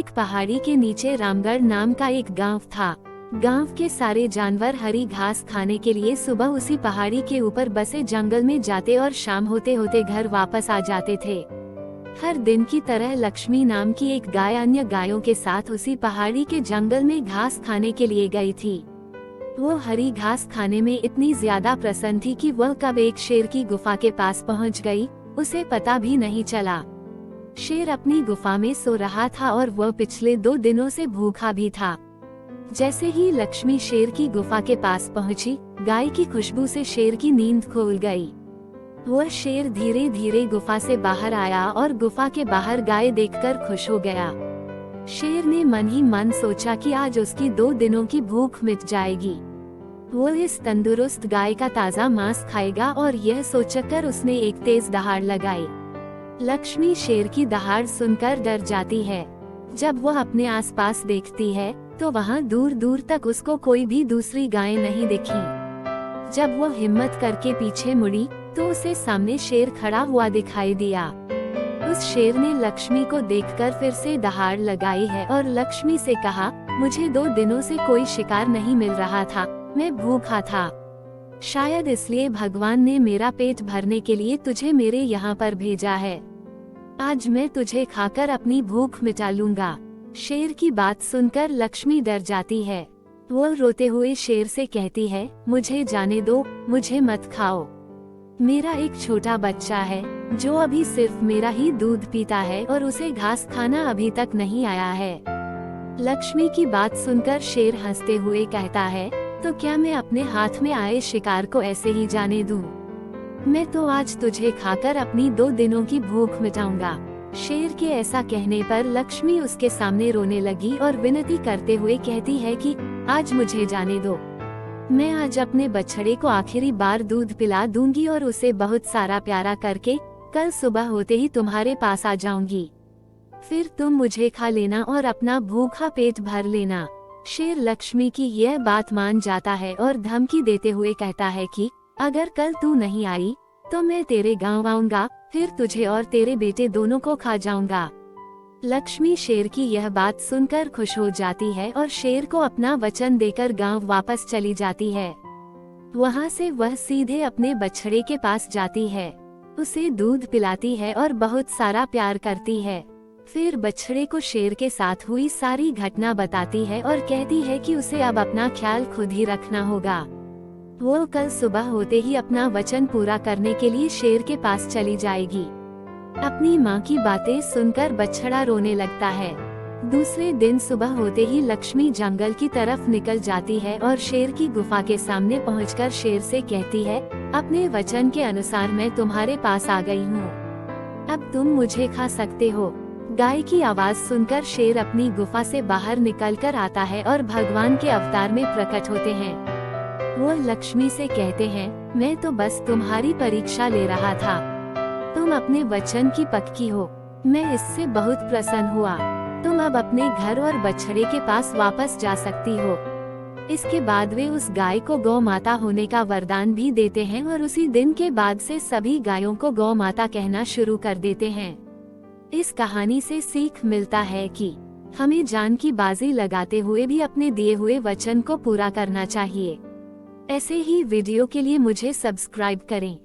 एक पहाड़ी के नीचे रामगढ़ नाम का एक गांव था। गांव के सारे जानवर हरी घास खाने के लिए सुबह उसी पहाड़ी के ऊपर बसे जंगल में जाते और शाम होते होते घर वापस आ जाते थे। हर दिन की तरह लक्ष्मी नाम की एक गाय अन्य गायों के साथ उसी पहाड़ी के जंगल में घास खाने के लिए गई थी। वो हरी घास खाने में इतनी ज्यादा प्रसन्न थी कि वह कब एक शेर की गुफा के पास पहुंच गई, उसे पता भी नहीं चला। शेर अपनी गुफा में सो रहा था और वह पिछले 2 दिनों से भूखा भी था। जैसे ही लक्ष्मी शेर की गुफा के पास पहुंची, गाय की खुशबू से शेर की नींद खुल गई। वह शेर धीरे धीरे गुफा से बाहर आया और गुफा के बाहर गाय देखकर खुश हो गया। शेर ने मन ही मन सोचा कि आज उसकी 2 दिनों की भूख मिट जाएगी। वो इस तंदुरुस्त गाय का ताज़ा मांस खाएगा और यह सोचकर उसने एक तेज दहाड़ लगाई। लक्ष्मी शेर की दहाड़ सुनकर डर जाती है। जब वह अपने आसपास देखती है तो वहाँ दूर दूर तक उसको कोई भी दूसरी गाय नहीं दिखी। जब वह हिम्मत करके पीछे मुड़ी तो उसे सामने शेर खड़ा हुआ दिखाई दिया। उस शेर ने लक्ष्मी को देखकर फिर से दहाड़ लगाई है और लक्ष्मी से कहा, मुझे 2 दिनों से कोई शिकार नहीं मिल रहा था, मैं भूखा था। शायद इसलिए भगवान ने मेरा पेट भरने के लिए तुझे मेरे यहाँ पर भेजा है। आज मैं तुझे खाकर अपनी भूख मिटा लूंगा। शेर की बात सुनकर लक्ष्मी डर जाती है। वो रोते हुए शेर से कहती है, मुझे जाने दो, मुझे मत खाओ। मेरा एक छोटा बच्चा है जो अभी सिर्फ मेरा ही दूध पीता है और उसे घास खाना अभी तक नहीं आया है। लक्ष्मी की बात सुनकर शेर हंसते हुए कहता है, तो क्या मैं अपने हाथ में आए शिकार को ऐसे ही जाने दूं? मैं तो आज तुझे खाकर अपनी 2 दिनों की भूख मिटाऊंगा। शेर के ऐसा कहने पर लक्ष्मी उसके सामने रोने लगी और विनती करते हुए कहती है कि आज मुझे जाने दो। मैं आज अपने बछड़े को आखिरी बार दूध पिला दूंगी और उसे बहुत सारा प्यारा करके कल सुबह होते ही तुम्हारे पास आ जाऊंगी। फिर तुम मुझे खा लेना और अपना भूखा पेट भर लेना। शेर लक्ष्मी की यह बात मान जाता है और धमकी देते हुए कहता है कि अगर कल तू नहीं आई तो मैं तेरे गांव आऊंगा, फिर तुझे और तेरे बेटे दोनों को खा जाऊंगा। लक्ष्मी शेर की यह बात सुनकर खुश हो जाती है और शेर को अपना वचन देकर गांव वापस चली जाती है। वहां से वह सीधे अपने बछड़े के पास जाती है, उसे दूध पिलाती है और बहुत सारा प्यार करती है। फिर बछड़े को शेर के साथ हुई सारी घटना बताती है और कहती है कि उसे अब अपना ख्याल खुद ही रखना होगा। वो कल सुबह होते ही अपना वचन पूरा करने के लिए शेर के पास चली जाएगी। अपनी माँ की बातें सुनकर बछड़ा रोने लगता है। दूसरे दिन सुबह होते ही लक्ष्मी जंगल की तरफ निकल जाती है और शेर की गुफा के सामने पहुंचकर शेर से कहती है, अपने वचन के अनुसार मैं तुम्हारे पास आ गई हूँ, अब तुम मुझे खा सकते हो। गाय की आवाज सुनकर शेर अपनी गुफा से बाहर निकलकर आता है और भगवान के अवतार में प्रकट होते हैं। वो लक्ष्मी से कहते हैं, मैं तो बस तुम्हारी परीक्षा ले रहा था, तुम अपने वचन की पक्की हो, मैं इससे बहुत प्रसन्न हुआ। तुम अब अपने घर और बछड़े के पास वापस जा सकती हो। इसके बाद वे उस गाय को गौ माता होने का वरदान भी देते हैं और उसी दिन के बाद से सभी गायों को गौ माता कहना शुरू कर देते हैं। इस कहानी से सीख मिलता है कि हमें जान की बाजी लगाते हुए भी अपने दिए हुए वचन को पूरा करना चाहिए। ऐसे ही वीडियो के लिए मुझे सब्सक्राइब करें।